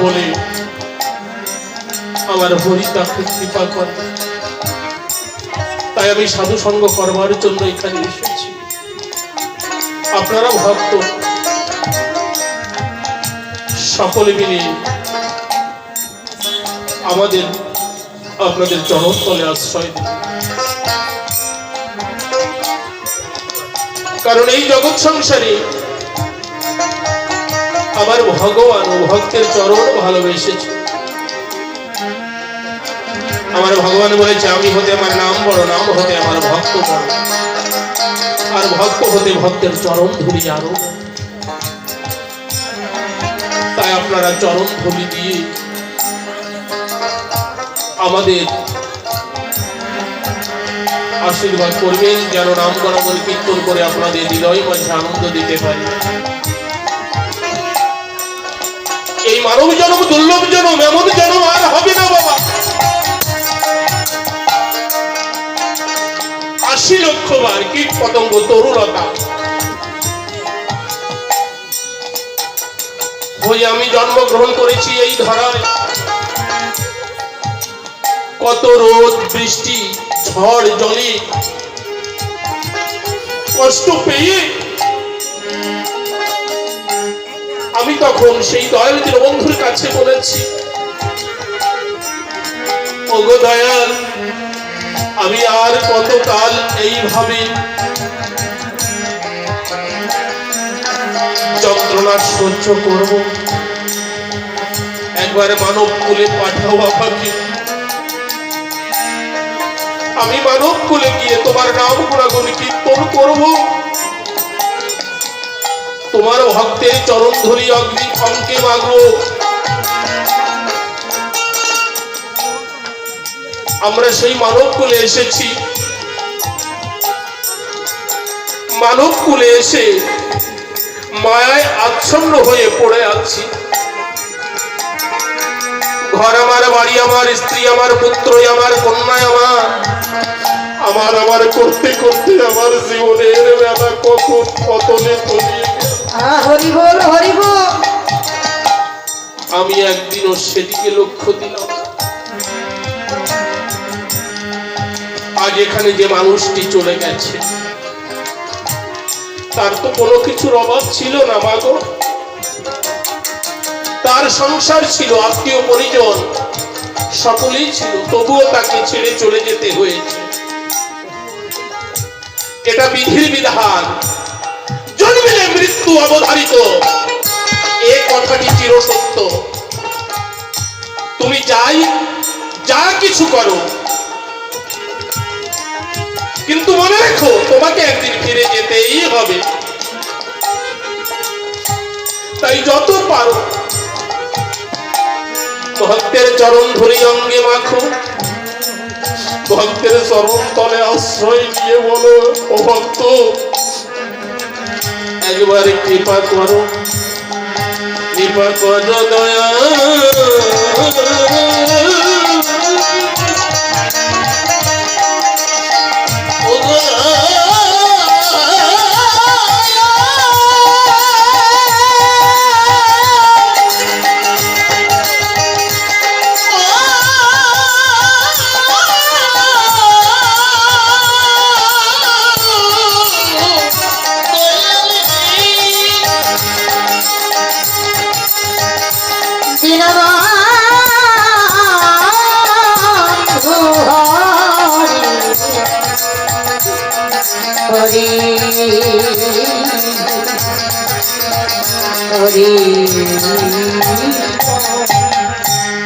বলে আমার হরি তাকে কৃপা করে। তাই আমি সাধু সঙ্গ করবার জন্য এখানে এসেছি। আপনারা ভক্ত সকলে মিলে আপনাদের চরণতলে আশ্রয় দিন। কারণ এই জগৎ সংসারে আমার ভগবান ও ভক্তের চরণ ভালোবেসেছে। আমার ভগবান বলেছে, আমি হতে আমার নাম বড়, নাম হতে আমার ভক্ত বড়, আর ভক্ত হতে ভক্তের চরণ ধুলি আরো। তাই আপনারা চরণ ধুলি দিয়ে আমাদের আশীর্বাদ করবেন, যেন নাম গণগণ কীর্তন করে আপনাদের হৃদয় মাঝে আনন্দ দিতে পারি। এই মানব জন্ম দুর্লভ জন্ম, এমন জন্ম আর হবে না বাবা। 80 লক্ষ বার কীট পতঙ্গ তরুলতা হয়ে আমি জন্মগ্রহণ করেছি এই ধরায়। কত রোদ বৃষ্টি ঝড় জলে কষ্ট পেয়ে আমি তখন সেই দয়াল দীনবন্ধুর কাছে বলেছি, ওগো দয়াল, আমি আর কতকাল এইভাবে যন্ত্রণা সহ্য করব? একবার মানব কুলে পাঠাও আমাকে। আমি মানব কুলে গিয়ে তোমার নাম গুণাগুণ কীর্তন করব, তোমার ভক্তের চরণ ধরি অগ্নি অঙ্কে মাগব। আমরা সেই মানব কুলে এসেছি। মানব কুলে এসে মায়ায় আচ্ছন্ন হয়ে পড়ে আছি। ঘর আমার, বাড়ি আমার, স্ত্রী আমার, পুত্র আমার, কন্যা আমার আমার করতে করতে আমার জীবনের বেলা কখন পতনে তলিয়ে গেল। আমি একদিনও সেদিকে লক্ষ্য দিলাম। আজ এখানে যে মানুষটি চলে গেছে, তার তো কোনো কিছুর অভাব ছিল না মাগো। তার সংসার ছিল, আত্মীয় পরিজন সকলেই ছিল, তবুও তাকে ছেড়ে চলে যেতে হয়েছে। এটা বিধির বিধান। জন্মিলে মৃত্যু অবধারিত, এ কথাটি চিরসত্য। তুমি যা কিছু করো, কিন্তু মনে রেখো তোমাকে একদিন ফিরে যেতেই হবে। তাই যত পারো ভক্তের চরণ ধরি অঙ্গে মাখো, ভক্তের চরণ তলে আশ্রয় দিয়ে বলো, ও ভক্ত একবার কৃপা করো, কৃপা করো দয়া।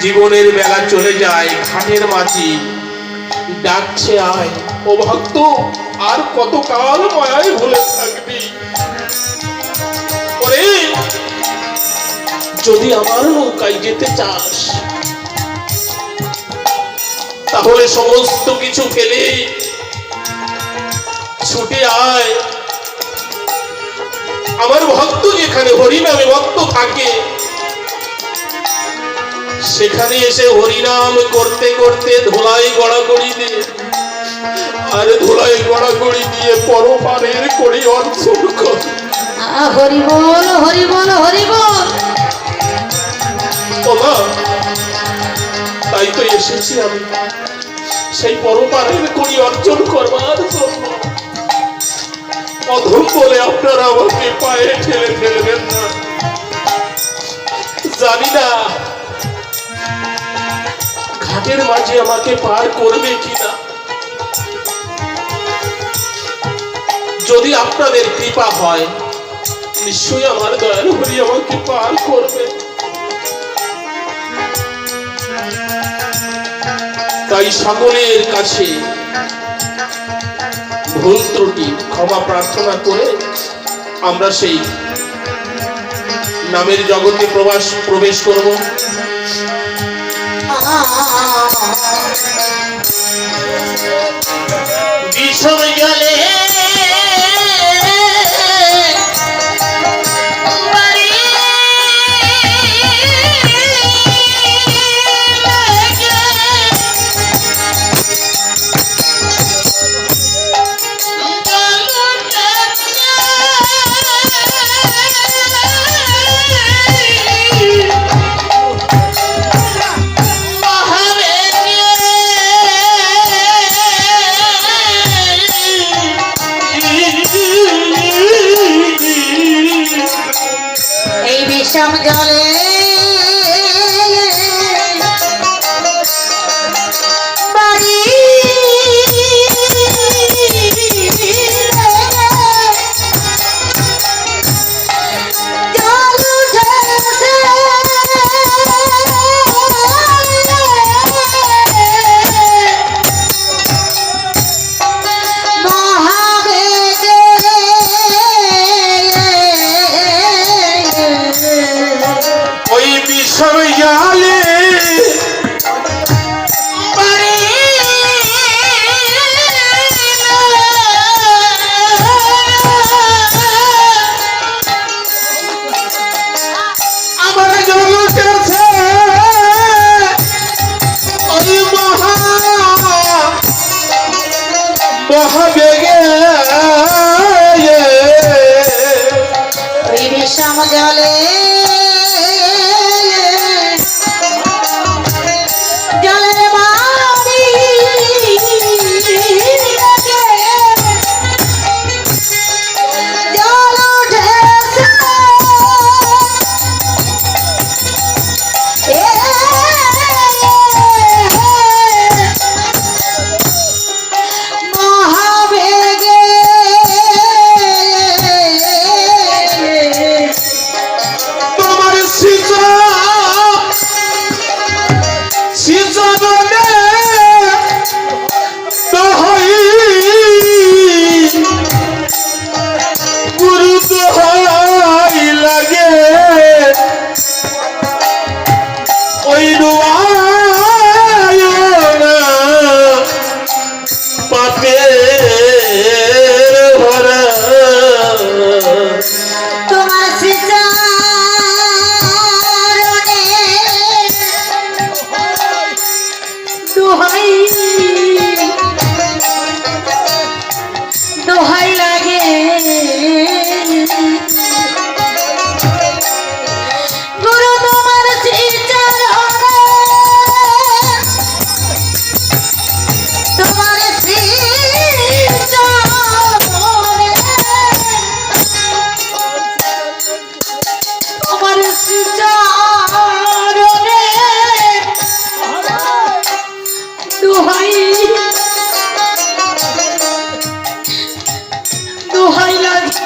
জীবনের বেলা চলে যায়, ঘাটের মাঝি ডাকছে আয়। ও ভক্ত, আর কতকাল মায়ায় ভুলে থাকবি? ওরে, যদি আমার নৌকায় যেতে চাস, তাহলে সমস্ত কিছু ফেলে ছুটে আয়। আমার ভক্ত যেখানে হরিনামে ভক্ত থাকে, সেখানে এসে হরিনাম করতে করতে ধুলাই গড়াগড়ি দে, আর ধুলাই গড়াগড়ি দিয়ে পরপারের করি অর্জন কর। হরি বল, হরি বল, হরি বল। ও ওমা তাই তো এসেছি আমি সেই পরপারের করি অর্জন করবার জন্য। অধম বলে আপনারা আমাকে পায়ে ঠেলে ফেলবেন না। জানি না ঘাটের মাঝে আমাকে পার করবে কিনা। যদি আপনাদের কৃপা হয় নিশ্চয়ই আমার দয়াল হরি আমাকে পার করবে। তাই সকলের কাছে ভুল ত্রুটি ক্ষমা প্রার্থনা করে আমরা সেই নামের জগতে প্রবেশ করব। বিষম জলে বিষম জলে বাড়ি জল উঠেছে বিষম জলে জলের বাড়ি জল উঠেছে মহাবেগে তোমার গুরু দোহাই লাগে ওই পাপের ভরা তোমার দোহাই দোহাই লাগে গুরু তোমার তোমার তোমার দোহাই দোহাই লাগে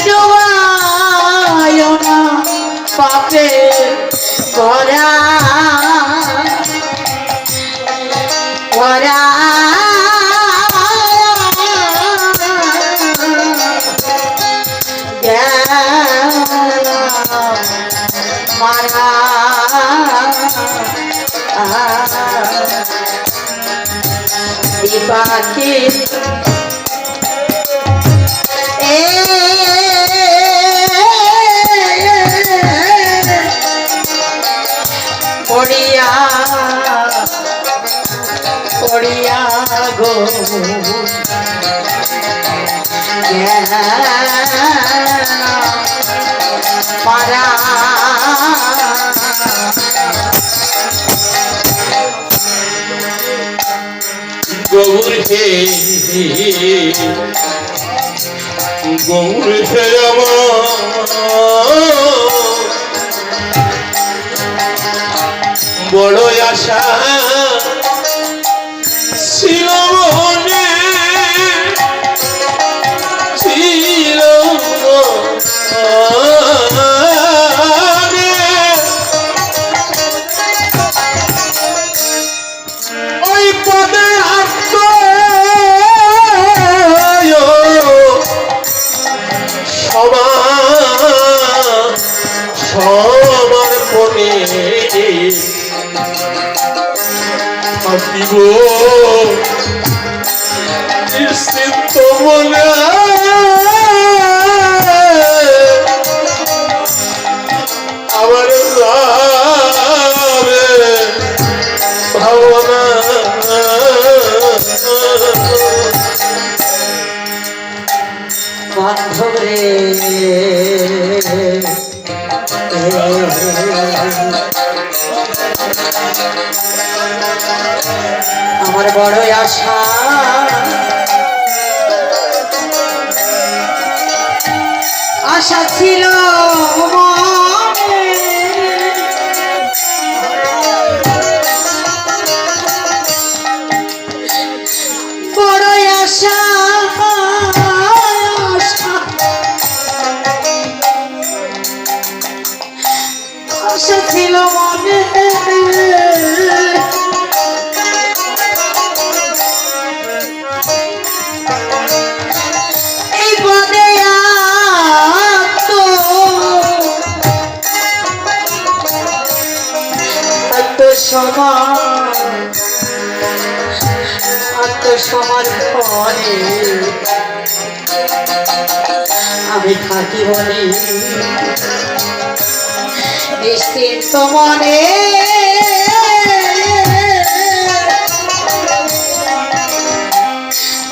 ডোবায় না পাপে ভরা ভরা মারা পাখি পড়িয়া পড়িয়া গো পারা গৌর হে গৌর হে আমার বড় আশা ছিল মনে ছিল মনে। ওই পদে আত্ম সবার পরে থাকিব নিশ্চিন্ত মনে আমার ভাবনা বান্ধব রে আমার বড় আশা আশা ছিল মনে বড় আশা আশা ছিল মনে এই পদে আত্মসমর্পণে আমি থাকি বলে নিশ্চিন্ত মনে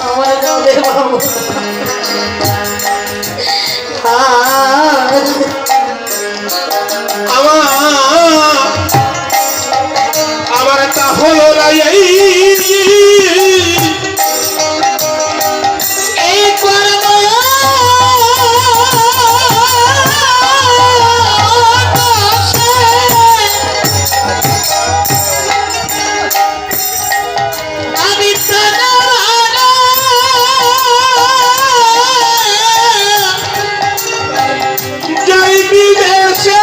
আমার যাবে বাবু আমার তা হলো না এই কর্ম আমি যাই বিদেশে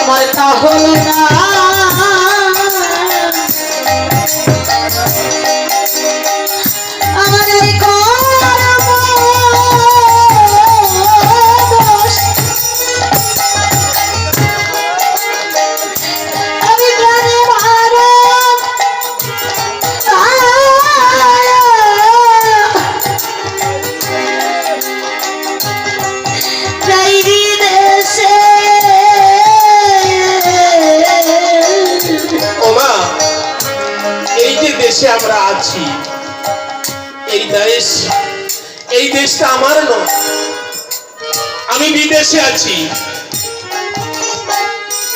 আমার তা হলো না আমার এই কর্ম দোষ আমি প্রাণে মারা যাই বিদেশে ওমা এই যে দেশে আমরা আছি এই দেশটা আমার নয় আমি বিদেশে আছি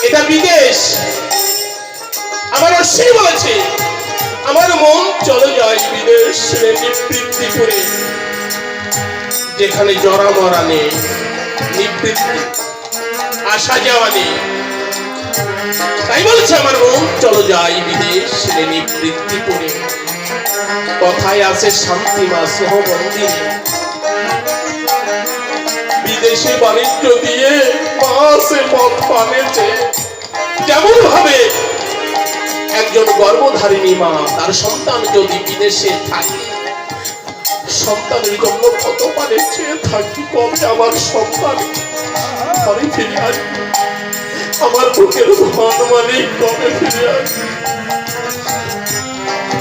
এটা বিদেশ আমার অশ্বিনী বলেছে আমার মন চলে যায় বিদেশ নিবৃত্তি করে যেখানে জরা মরা নেই নিবৃত্তি আসা যাওয়া নেই তাই বলছে আমার মন চলো যাই বিদেশ নিবৃত্তি করে কথায় আছে শান্তি মা সহবন্দিনী বিদেশি বাণিজ্য দিয়ে মাসে পথ পানেছে যেমন ভাবে একজন গর্ভধারিণী মা তার সন্তান যদি বিদেশে থাকে সন্তানের জন্য কত পানে চেয়ে থাকি কবে আমার সন্তান ঘরে ফিরে আসবে আমার বুকের ধন মানে কবে ফিরে আসবে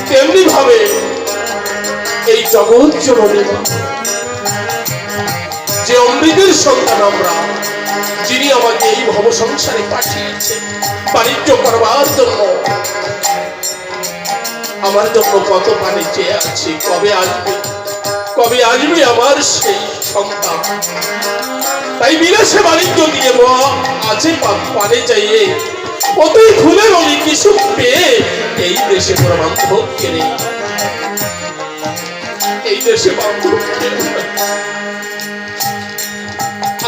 তেমনি ভাবে এই জগৎ জননী মা যে অমৃতের সন্তান আমরা যিনি আমাকে এই ভব সংসারে পাঠিয়েছে বাণিজ্য করবার জন্য। আমার জন্য কত পানি চেয়ে আছে, কবে আসবে আমার সেই সন্তান। তাই বিলাসে বাণিজ্য দিয়ে আছে পানে চাইয়ে অতই ফুলের অলি কিছু পেয়ে এই দেশে পুরো বান্ধব কেনে, এই দেশে বান্ধব কেনে।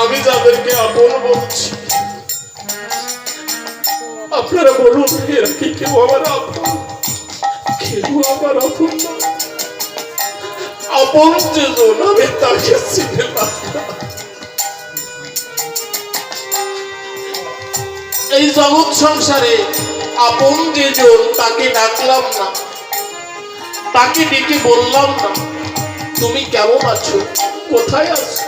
আমি যাদেরকে আপন বলছি, আপনারা বলুন এরা কি কেউ আমার আপন? কেউ আমার আপন না। আপন যেজন আমি তাকে চিনলাম না। এই জগৎ সংসারে আপন যেজন তাকে ডাকলাম না, তাকে ডেকে বললাম না তুমি কেমন আছো, কোথায় আছো।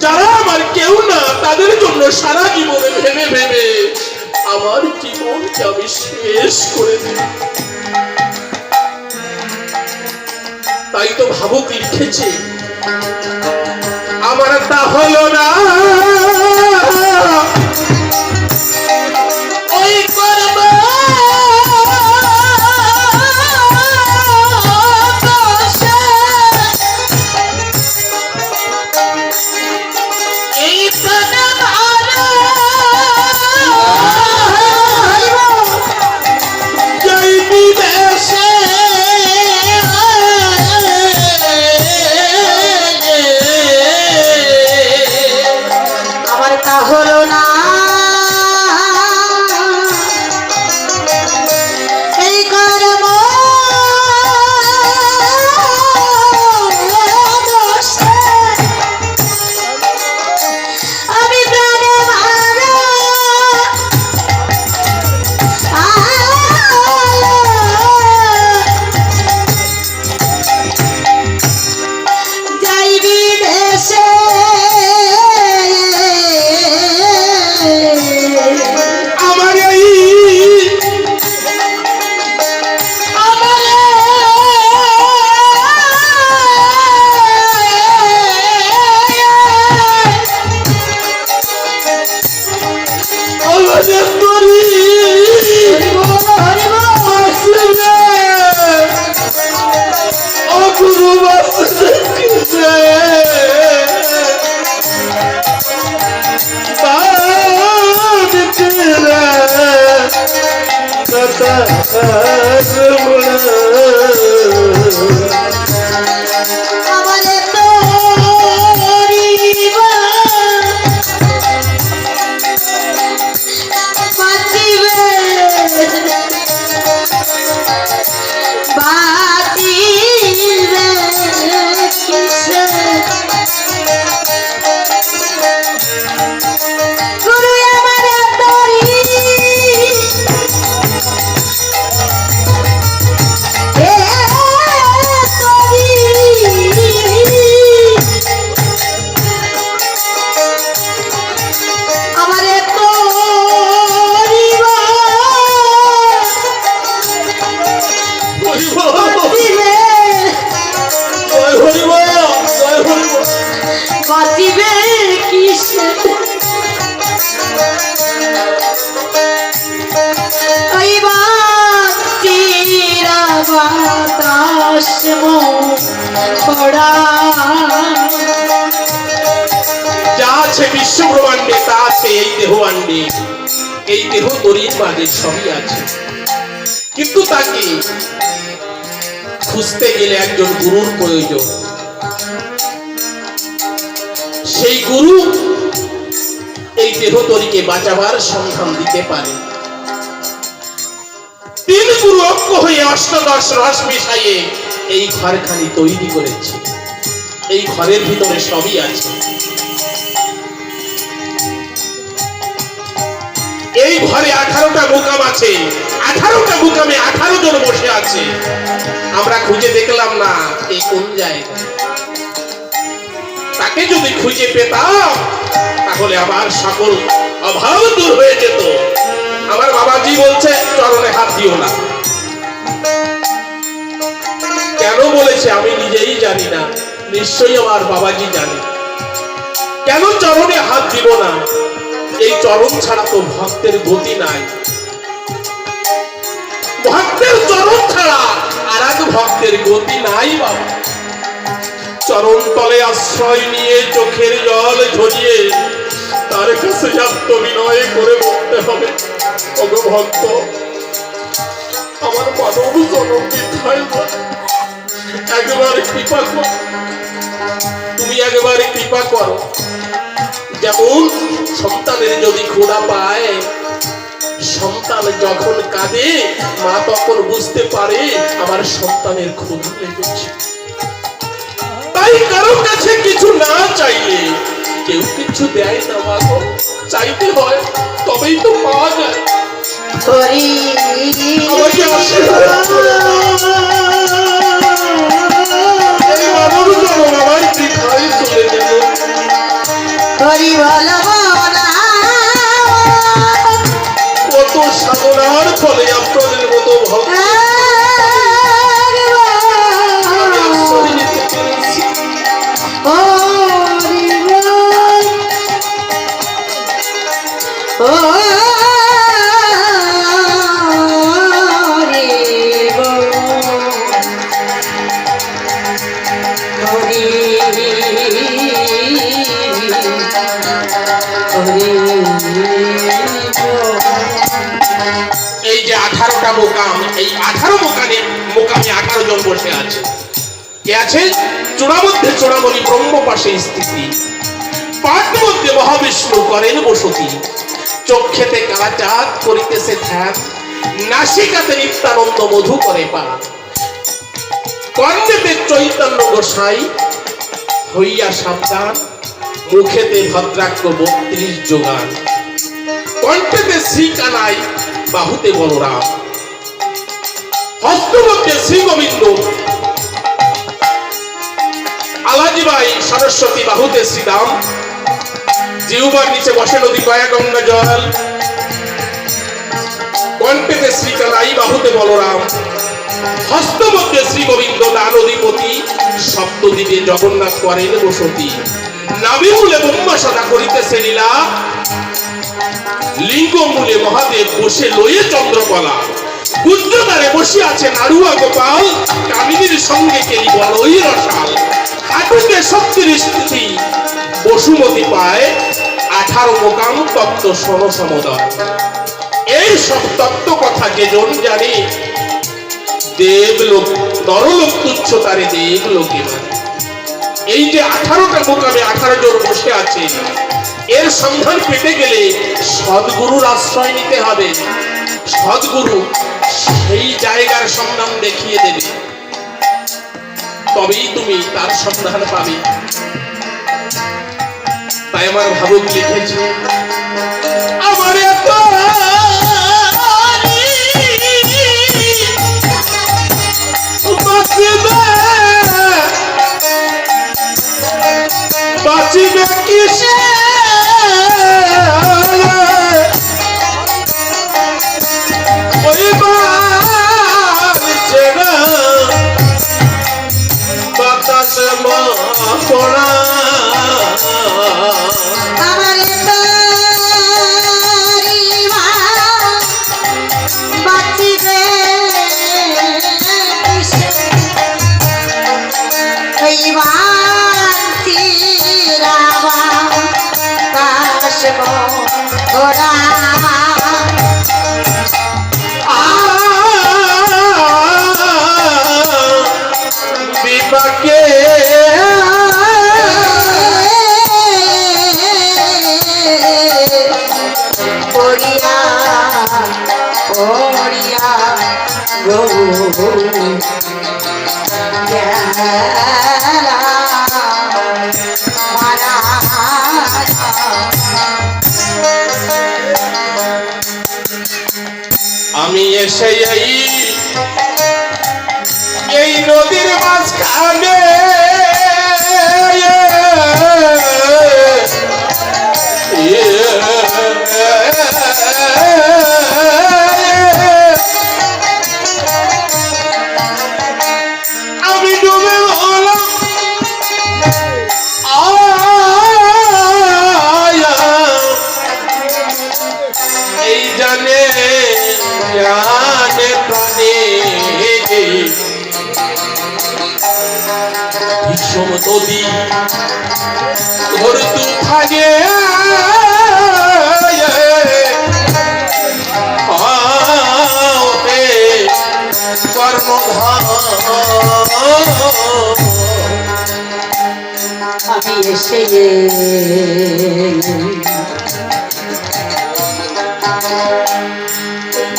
যারা আমার কেউ না তাদের জন্য সারা জীবনে ভেবে ভেবে আমার জীবনকে আমি শেষ করে দিই। তাই তো ভাবুক লিখেছে, আমার তা হলো না ওই করব এই প্রাণ জয় বিদেশে আমার তা হলো না এই কর্ম দোষে আমি প্রাণে মারা যাই বিদেশে আমার এই আমাদের তরি অগুরু বাসে আমারে তোরিবা বাঁচিবে বাঁচিবে কিসে গুরু আমারে তোরি এ তোরি আমারে তোরিবা বাঁচিবে বাঁচিবে কিসে ওই বাঁচিরা বাতাস পড়া যা আছে বিশ্ব ব্রহ্মাণ্ডে তা আছে এই দেহ আন্ডে, এই দেহ তরির মাঝে সবই আছে। কিন্তু তাকে খুঁজতে গেলে একজন গুরুর প্রয়োজন। সেই গুরু এই দেহ তরিকে বাঁচাবার সন্ধান দিতে পারে। তিন গুরু ঐক্য হয়ে অষ্টাদশ রস মিশাইয়ে এই ঘরখানি তৈরি করেছে। এই ঘরের ভিতরে সবই আছে। এই ঘরে 18টা মুকাম আছে, 18টা মুকামে 18 জন বসে আছে। আমরা খুঁজে দেখলাম না এই কোন জায়গা। তাকে যদি খুঁজে পেতাম তাহলে আমার সকল অভাব দূর হয়ে যেত। আমার বাবাজি বলছে চরণে হাত দিও না। কেন বলেছে আমি নিজেই জানি না, নিশ্চয়ই আমার বাবাজি জানে। কেন চরণে হাত দিব না? এই চরণ ছাড়া তো ভক্তের গতি নাই। ভক্তের চরণ ছাড়া আর এক ভক্তের গতি নাই বাবা। চরণ তলে আশ্রয় নিয়ে চোখের জল ঝরিয়ে তার কাছে আত্মবিনয় করে বলতে হবে, ওগো ভক্ত, আমার মানব জনম বৃথায় যায়, একবার কৃপা কর, তুমি একবার কৃপা করো। যেমন সন্তানের যদি ক্ষুধা পায়, সন্তান যখন কাঁদে মা তখন বুঝতে পারে আমার সন্তানের ক্ষুধা লেগেছে। তাই কারো কাছে কিছু না চাইলে কেউ কিছু দেয় না বাবা, চাইতে হয় তবেই তো পাওয়া যায়। আমাকে আশীর্বাদ করো। এই মানব জনম আমার বৃথায় চলে গেল। কত সাধনার ফলে আপনাদের মতো ভক্ত আমি আশ্রয় নিতে পেরেছি। এই যে 18টা মোকাম, এই 18 মোকামে 18 জন বসে আছে। কে আছে? চূড়া মধ্যে চূড়ামণি ব্রহ্ম পাশে স্থিতি, পাঠ মধ্যে মহাবিষ্ণু করেন বসতি, চক্ষেতে কালাচাঁদ করিতেছে ধ্যান, নাসিকাতে নিত্যানন্দ মধু করে পান, কর্ণেতে চৈতন্য গোসাই হইয়া সাবধান, মুখেতে ভদ্রাক্ষ 32 যোগান, কণ্ঠেতে শ্রী কানাই বাহুতে বলরাম, হস্তমধ্যে শ্রী গোবিন্দ, আলাজিবাই সরস্বতী বাহুতে শ্রীরাম, জিহ্বার নিচে বসে নদী কয়া গঙ্গা জল, কণ্ঠেতে শ্রী কানাই বাহুতে বলরাম, হস্তমধ্যে শ্রী গোবিন্দ দান অধিপতি, সপ্তদ্বীপে জগন্নাথ করেন বসতি, নাভিমূলে ব্রহ্মা সদা করিতেছে লীলা, লিঙ্গমূলে মহাদেব বসে লয়ে চন্দ্রকলা, গুঞ্জদারে বসে আছে নাড়ুয়া গোপাল, কামিনীর সঙ্গে কেলি বলই রসাল, হাঁটুতে শক্তির স্থিতি বসুমতি পায়, 18 মোকাম তত্ত্ব শোন সমুদয়। এই সব তত্ত্ব কথা যে জন জানে, দেবলোক নরলোক তুচ্ছ তারে দেবলোকে মানে। এই যে 18টা মোকামে 18 জন বসে আছে, এর সন্ধান পেতে গেলে সদ্গুরুর আশ্রয় নিতে হবে। সদ্গুরু সেই জায়গার সন্ধান দেখিয়ে দেবে, তবেই তুমি তার সন্ধান পাবে। তাই আমার ভাবুক লিখেছে, আমার এত বাঁচিবে কিসে, ওই বাঁচে না বাতাস পড়া, বিপাকে পড়িয়া পড়িয়া গো আমি এসে এই নদীর মাঝখানে, আমি ডুবে হলাম বিষম নদী ঘোর তুফানে কর্ণধার আমি এসে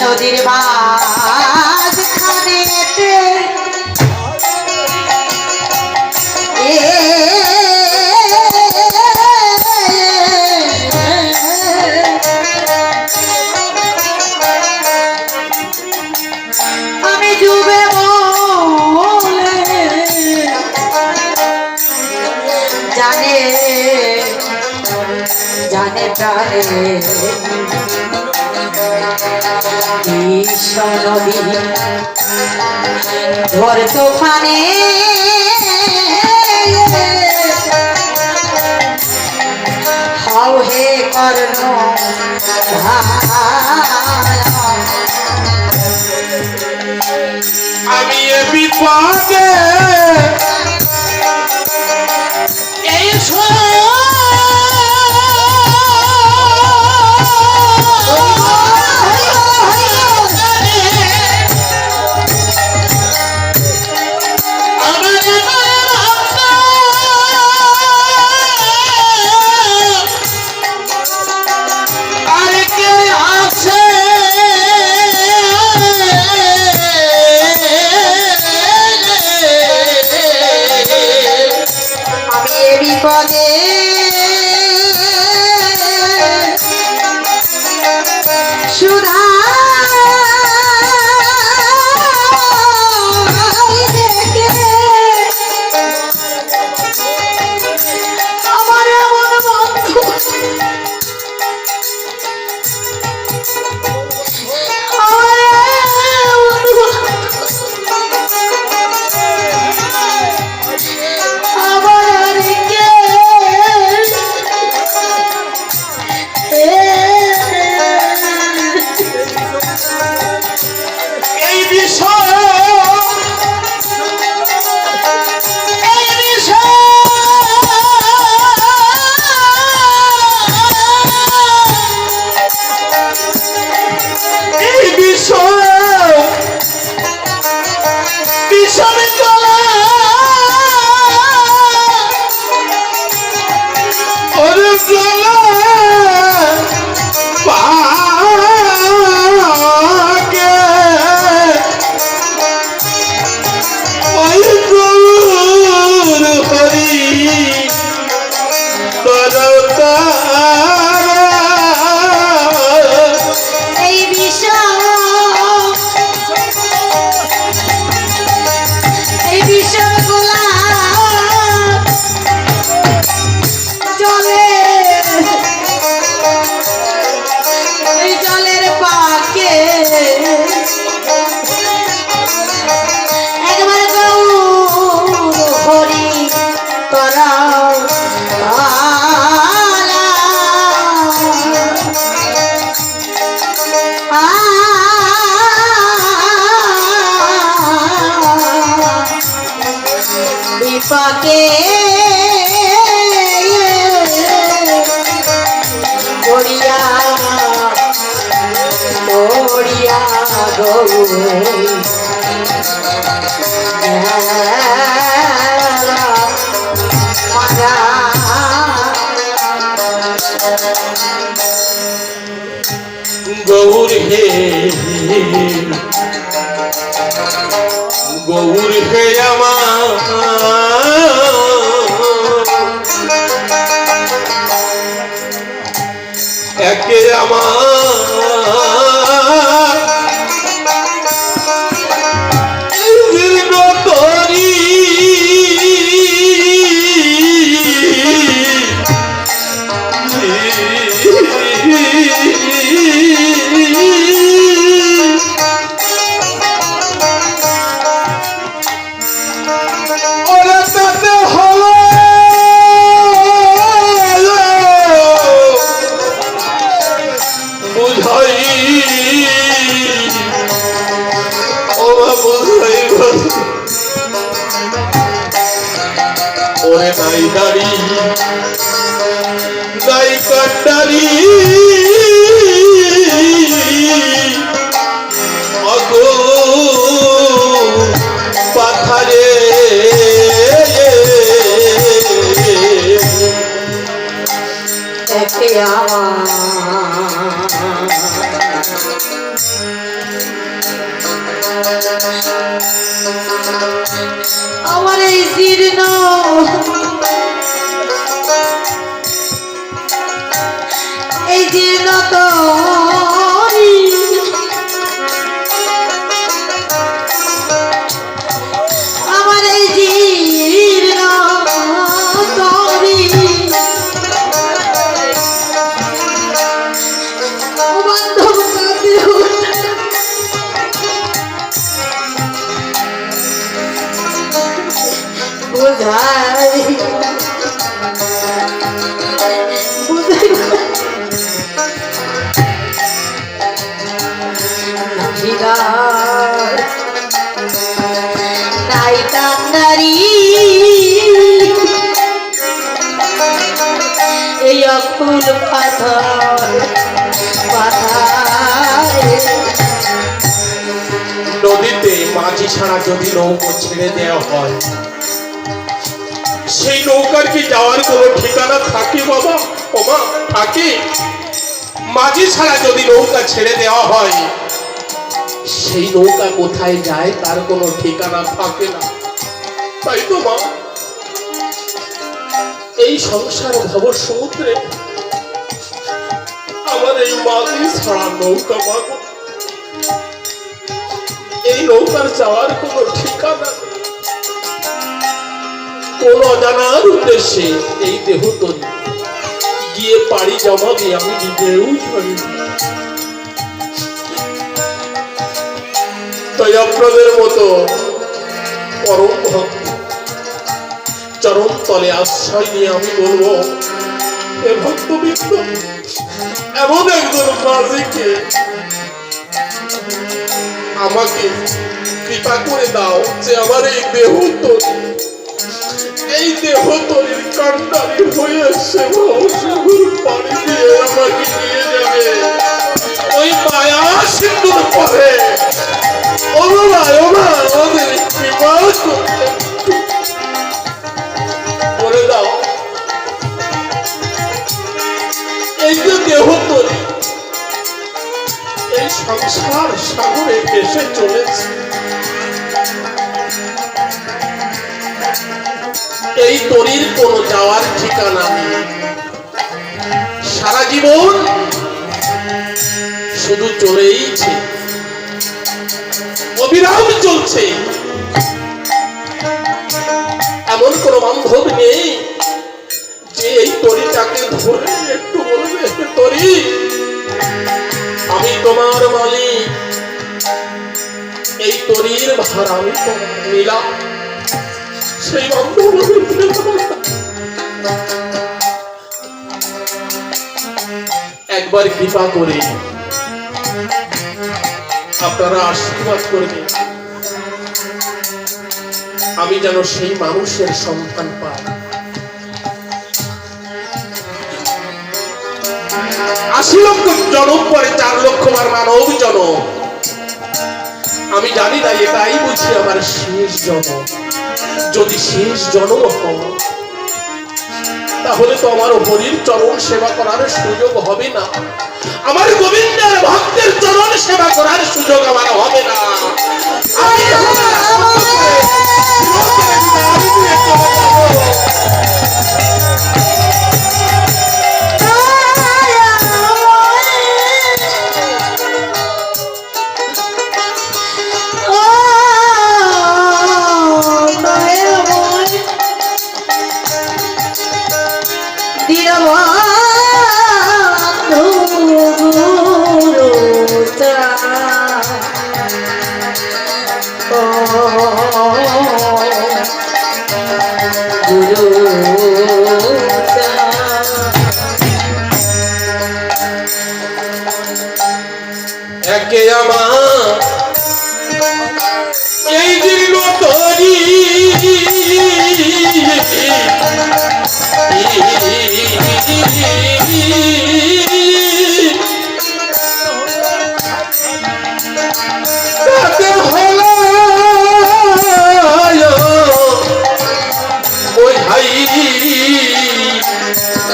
নদীর মাঝখানেতে আমি ডুবে বলে জানে জানে প্রাণে নদী ঘর তুফানে হাও হে কর্ণ আমি এ বিপদে এই বিপদে সুধা আমার এমন বন্ধু বিপাকে মরিয়া মরিয়া গো মারা গৌর হে গৌর হে আমার একে আমার দীর্ঘ তরি নাই দাড়ি নাই কান্ডারি আগো পাথারে একে আমার এই জীর্ণ তো আমার এই জীর্ণ তরি বান্ধব বোঝাই নাই কান্দারি এই অকুল পাথর নদীতে মাঝি ছাড়া যদি নৌকো ছেড়ে দেওয়া হয় সেই নৌকার কি যাওয়ার কোনো ঠিকানা থাকে বাবা? ওমা থাকে? মাঝি ছাড়া যদি নৌকা ছেড়ে দেওয়া হয় সেই নৌকা কোথায় যায় তার কোনো ঠিকানা থাকে না, তাই তো মা? এই সংসার ভব সমুদ্রে আমার এই মাঝি ছাড়া নৌকা পাবো, এই নৌকার যাওয়ার কোনো ঠিকানা নেই। কোন অজানার উদ্দেশ্যে এই দেহ তরি গিয়ে পাড়ি জমাবে আমি নিজেও জানি। তাই আপনাদের মতো পরম ভক্ত চরম তলে আশ্রয় নিয়ে আমি বলবো, এ ভক্তবৃন্দ এমন একজন মাঝিকে আমাকে কৃপা করে দাও যে আমার এই দেহ তরি এই দেহ তরির কান্ডারি হয়ে সে ভবসাগর পাড়ি দিয়ে আমাকে নিয়ে যাবে ওই মায়া সিন্ধুর পরে। আমাদের কৃপা করে দাও। এই যে দেহ তরি এই সংসার সাগরে ভেসে চলেছে, এই তরির কোন যাওয়ার ঠিকানা নেই। সারা জীবন শুধু চলেইছে, অবিরাম চলছে। এমন কোন বান্ধব নেই যে এই তরিটাকে ধরে একটু বলবে, তরি আমি তোমার মালিক, এই তরির ভার আমি নিলাম। সেই বান্ধব একবার কৃপা করে আপনারা আশীর্বাদ করবেন আমি যেন সেই মানুষের সন্ধান পাই। 80 লক্ষ জনম পরে 4 লক্ষ বার মানব জনম, আমি জানি না এটাই বুঝি আমার শেষ জনম। যদি শেষ জনম হয় তাহলে তো আমার হরির চরণ সেবা করার সুযোগ হবে না, আমার গোবিন্দের ভক্তের চরণ সেবা করার সুযোগ আমার হবে না। একে আমার এই জীর্ণ তরি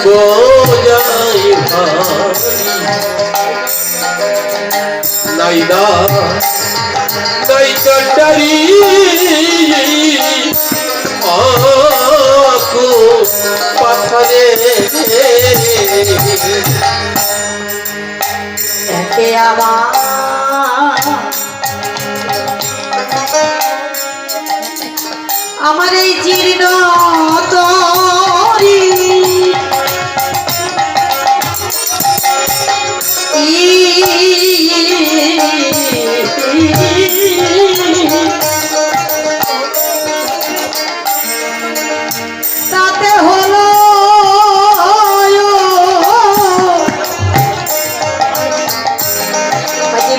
বোঝাই নাইদা নাই কাটারি আকু পাথারে একে আমার এই জীর্ণ তরি তাতে হলো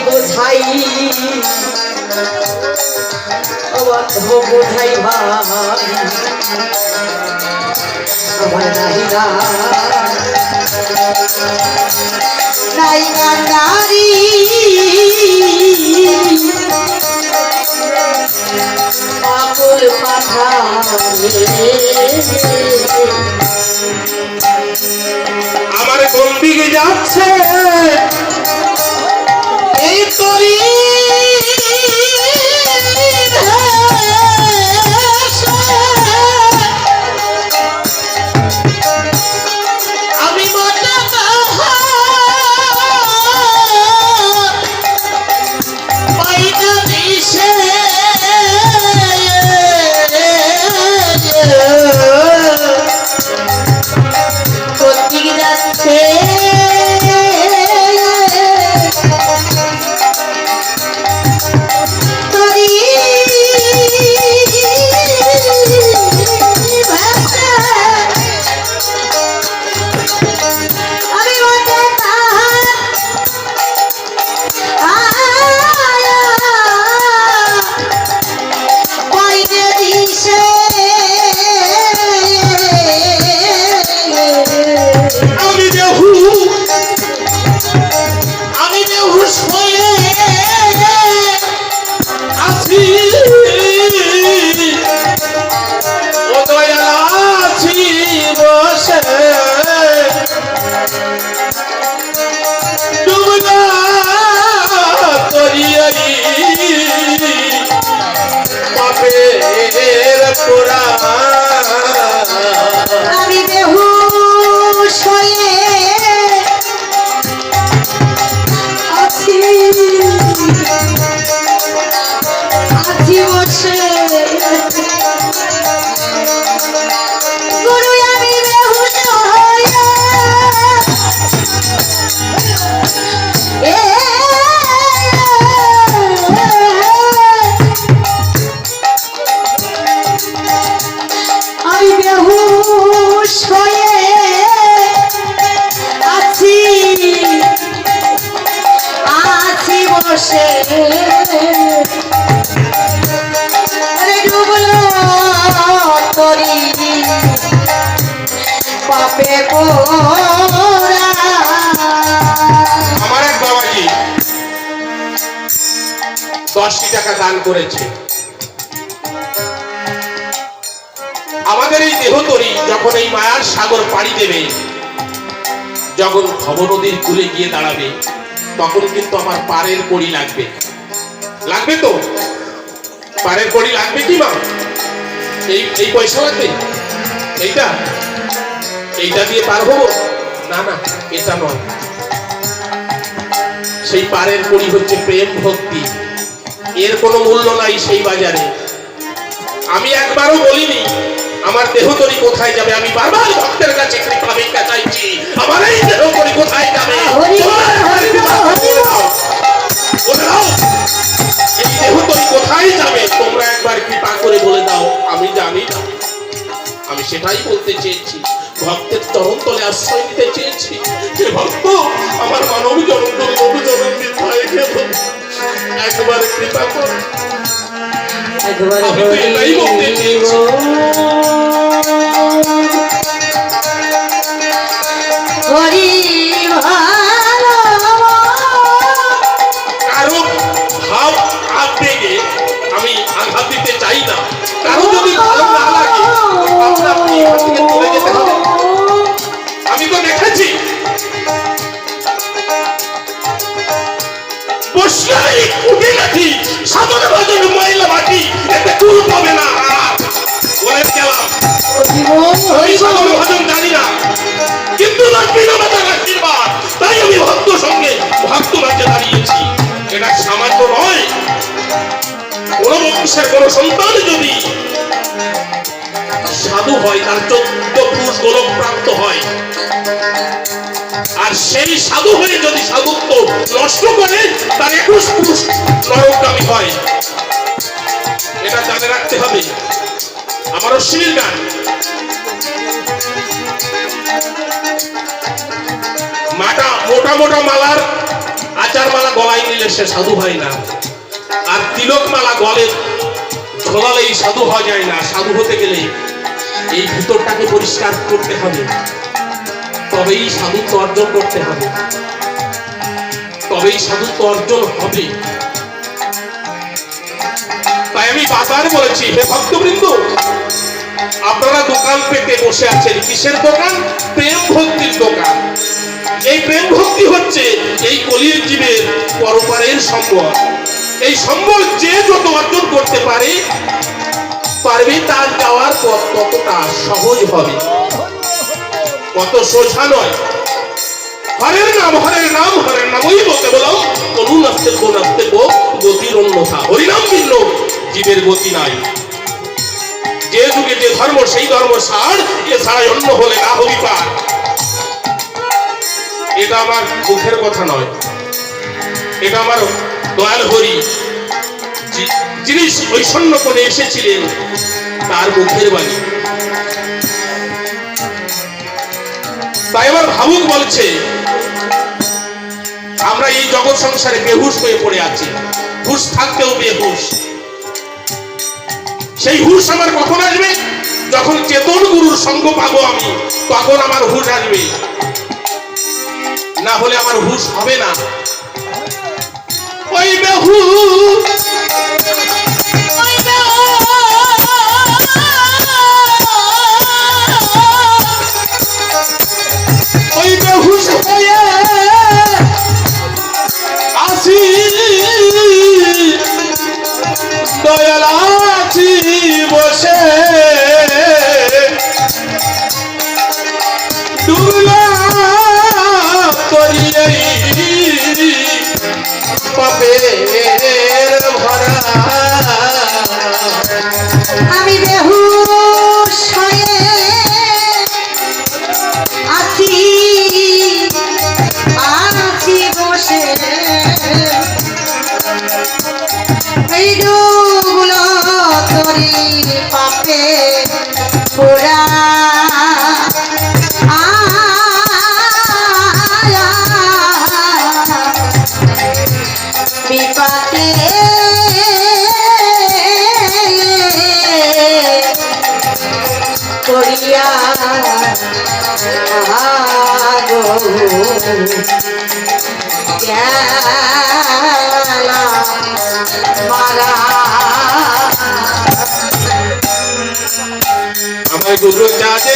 বোঝাই বোঝাই ভাই আমার নাহিদা নাই নারী আকুল পাঠা আমার কোন দিকে যাচ্ছে এই তরি আমি বেহুশ হয়ে আছি বসে গুরু আমি বেহুশ হয়ে আমি বেহুশ হয়ে আছি বসে ডুবলো করি পাপে পোড়া আমার এক বাবাজি 10টি টাকা দান করেছে। আমাদের এই দেহতরি যখন এই মায়ার সাগর পাড়ি দেবে, যখন ভব নদীর কূলে গিয়ে দাঁড়াবে, তখন কিন্তু আমার পারের কড়ি লাগবে। লাগবে তো? পারের কড়ি লাগবে কি মা? এই পয়সা লাগবে? এইটা দিয়ে পার হবো? না না, এটা নয়। সেই পারের কড়ি হচ্ছে প্রেম ভক্তি। এর কোনো মূল্য নাই সেই বাজারে। আমি একবারও বলিনি আমার দেহতরি কোথায় যাবে। আমি বারবার ভক্তের কাছে কৃপা ভিক্ষা চাইছি, আমার এই দেহতরি কোথায় যাবে। এই দেহতরি কোথায় যাবে তোমরা একবার কৃপা করে বলে দাও। আমি জানি না, আমি সেটাই বলতে চেয়েছি। ভক্তের চরণ তলে আশ্রয় নিতে চেয়েছি। যে ভক্ত আমার মানব জনম জনম মিথ্যায় গেল, একবার কৃপা কর। আমি তো এটাই বলতে চেয়েছি। কারো ভাব আবেগে আমি আঘাত দিতে চাই না। কারো যদি ভালো না লাগে আপনা আপনি এখান থেকে চলে যেতে হবে। আমি আমি সাধন ভজন জানি না, কিন্তু তার পিতামাতার আশীর্বাদ, তাই আমি ভক্ত সঙ্গে ভক্ত রাজ্যে দাঁড়িয়েছি। এটা সামান্য নয়। কোন বংশের কোন সন্তান যদি সাধু হয়, তার 14 পুরুষ গোলক প্রাপ্ত হয়, আর সেই সাধু হয়ে যদি সাধুত্ব নষ্ট করে, তার 21 পুরুষ নরকগামী হয়। এটা জানে রাখতে হবে। আমার অশ্বিনীর গান, মোটা মোটা মালার আচার মালা গলায় নিলে সে সাধু হয় না, আর তিলক মালা গলে ঝোলালেই সাধু হওয়া যায় না। সাধু হতে গেলে এই ভিতরটাকে পরিষ্কার করতে হবে, তবেই সাধুত্ব অর্জন করতে হবে, তবেই সাধুত্ব অর্জন হবে। তাই আমি বারবার বলেছি, হে ভক্তবৃন্দ, আপনারা দোকান পেতে বসে আছেন। কিসের দোকান? প্রেম ভক্তির দোকান। এই প্রেম ভক্তি হচ্ছে এই কলির জীবের পরপারের সম্বল। এই সম্বল যে যত অর্জন করতে পারে, তার যাওয়ার পথ ততটা সহজ হবে, কত সোজা নয়। হরের নাম হরের নাম হরের নাম, ওই বলতে বললাম, তরুণ আসতে কোন আসতে গতির অন্যথা। হরিনাম ভিন্ন, জীবের গতি নাই। যে যুগে যে ধর্ম, সেই ধর্ম সার, এছাড়াই অন্য হলে না হবি পার। এটা আমার মুখের কথা নয়, এটা আমার দয়াল হরি যিনি ঐশ্বন্য করে এসেছিলেন তার মুখের বাণী। তাই আমার ভাবুক বলছে, আমরা এই জগৎ সংসারে বেহুশ হয়ে পড়ে আছি, হুশ থাকতেও বেহুশ। সেই হুশ আমার কখন আসবে? যখন চেতন গুরুর সঙ্গ পাবো আমি, তখন আমার হুশ আসবে, না হলে আমার হুশ হবে না। ওই বেহুশ, ওই বেহুশ হয়ে আসি, দয়াল আছি বসে, ডুবলাম তরিয়ে পাপের ভরা। আমি বেহুশ হয়ে আছি, আছি বসে, এই ডুবলো তরি পাপে পোড়া। বিপাকে করিয়া মারা। আমার গুরু চাঁদে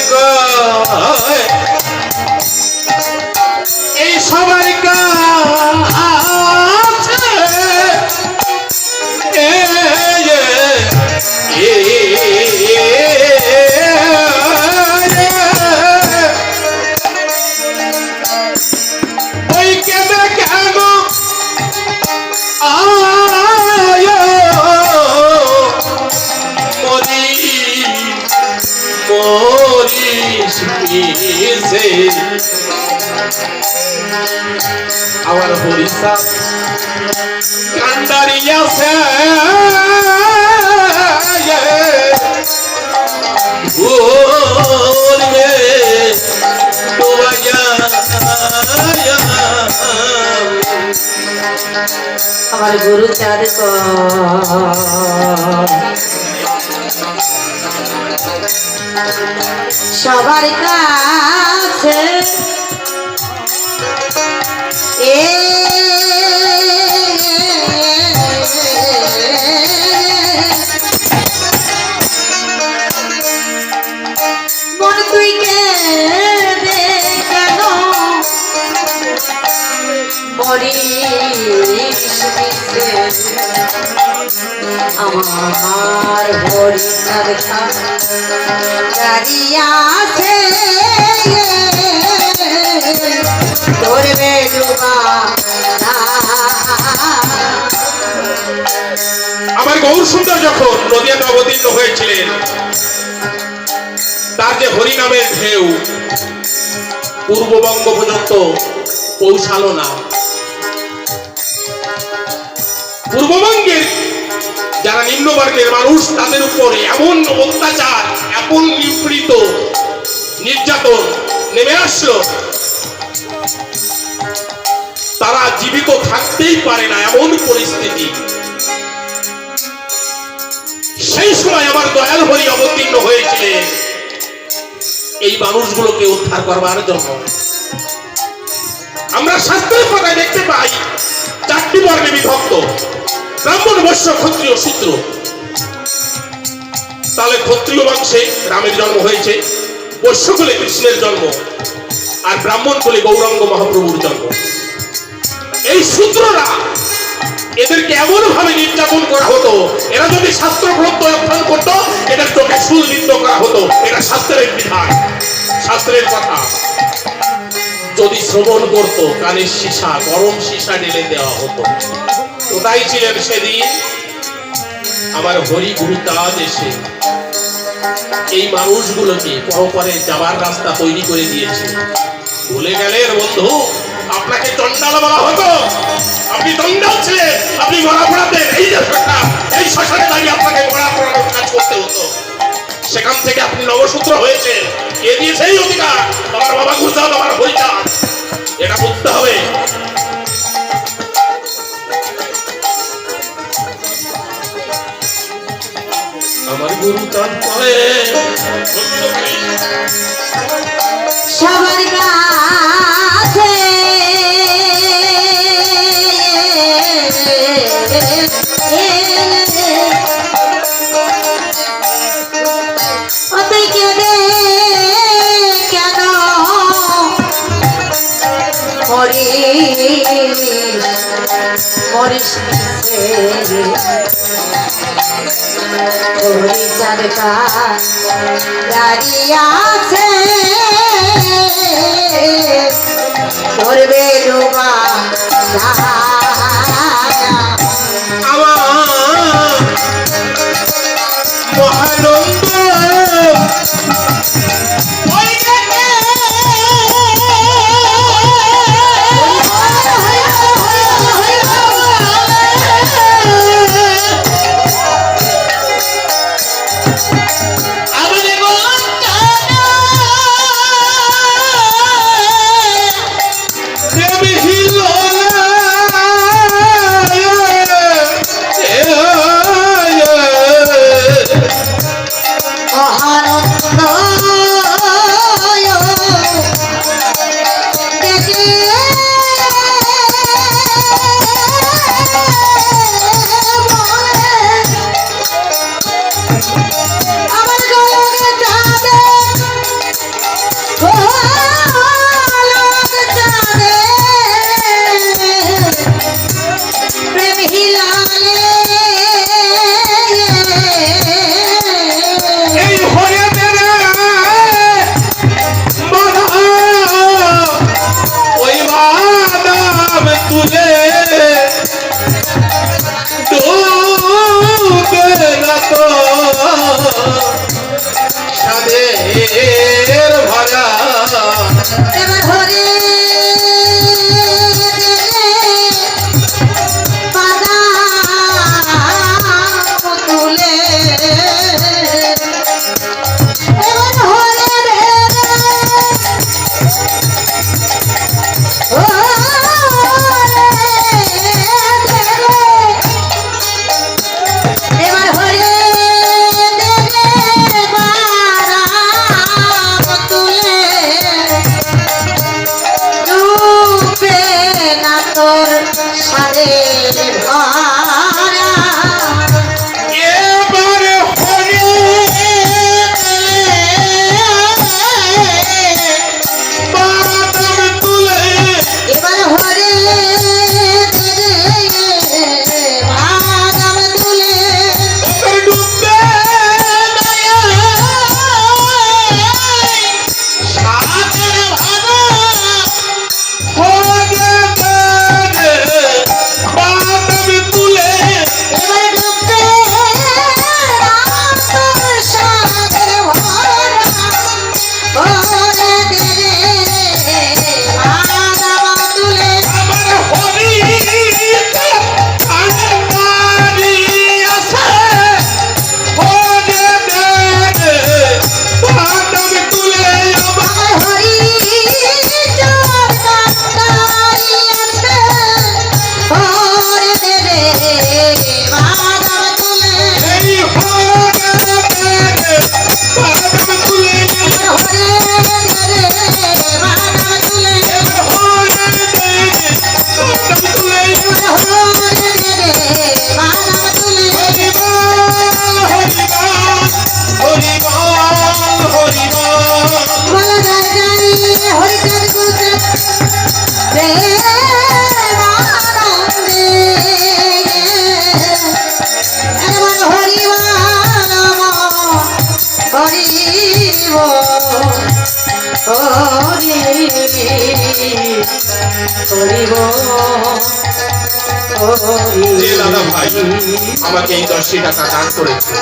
এই সবার কাছে ওই কেন কেন আমার হরিষা কান্ডারিয়াছে ভোরবে ডুবাইয়া। আমার গুরু চাঁদ সবার কাছে মন তুই কেঁদে কেন মরিস মিশে আমার হরিচাঁদ দাঁড়িয়ে আছে ধরবে ডুবা আমার গৌর সুন্দর যখন নদিয়াতে অবতীর্ণ হয়েছিলেন, তার যে হরিনামের ঢেউ পূর্ববঙ্গ পর্যন্ত পৌঁছালো না। পূর্ববঙ্গের যারা নিম্নবর্গের মানুষ, তাদের উপরে এমন অত্যাচার, এমন নিপীড়িত নির্যাতন নেমে আসলো, তারা জীবিত থাকতেই পারে না, এমন পরিস্থিতি। সেই সময় আমার দয়াল হরি অবতীর্ণ হয়েছিলেন এই মানুষগুলোকে উদ্ধার করবার জন্য। আমরা শাস্ত্রের কথায় দেখতে পাই 4টি বর্ণে বিভক্ত: ব্রাহ্মণ, বৈশ্য, ক্ষত্রিয়, শূদ্র। তাহলে ক্ষত্রিয় বংশে রামের জন্ম হয়েছে, বৈশ্য কুলে কৃষ্ণের জন্ম, আর ব্রাহ্মণ কুলে গৌরাঙ্গ মহাপ্রভুর জন্ম। এই শূদ্ররা, এদেরকে এমন ভাবে নির্যাতন করা হতো, এরা যদি শাস্ত্র গ্রন্থ অধ্যয়ন করতো, এদের চোখে সুলবিদ্ধ করা হতো। এটা শাস্ত্রের বিধান, শাস্ত্রের কথা। যদি শ্রবণ করতো, কানের সীসা, গরম সীসা ঢেলে দেওয়া হতো। কোথায় ছিলেন সেদিন আমার হরি গুরুতাজ এসে এই মানুষগুলোকে পরপরে যাবার রাস্তা তৈরি করে দিয়েছে। ভুলে গেলেন বন্ধু, আপনাকে চন্ডাল বলা হতো, আপনি চন্ডাল ছিলেন, আপনি মরা পড়াতেন। এই যে এই শ্মশানে দাঁড়িয়ে আপনাকে মরা পড়ানোর কাজ করতে হতো। সেখান থেকে আপনি নবসূত্র হয়েছেন। কে দিয়েছে এই অধিকার? আমার বাবা গুরুচাঁদ, আমার হরিচাঁদ। এটা বুঝতে হবে। আমার গুরুচাঁদ বলে সবার কাছে অতই কেঁদে কেন মরিস হরিচাঁদ দাঁড়িয়ে আছে ধরবে ডোবা আমার মহানন্দ করিব যে দাদা ভাই আমাকে এই 10টি টাকা দান করেছে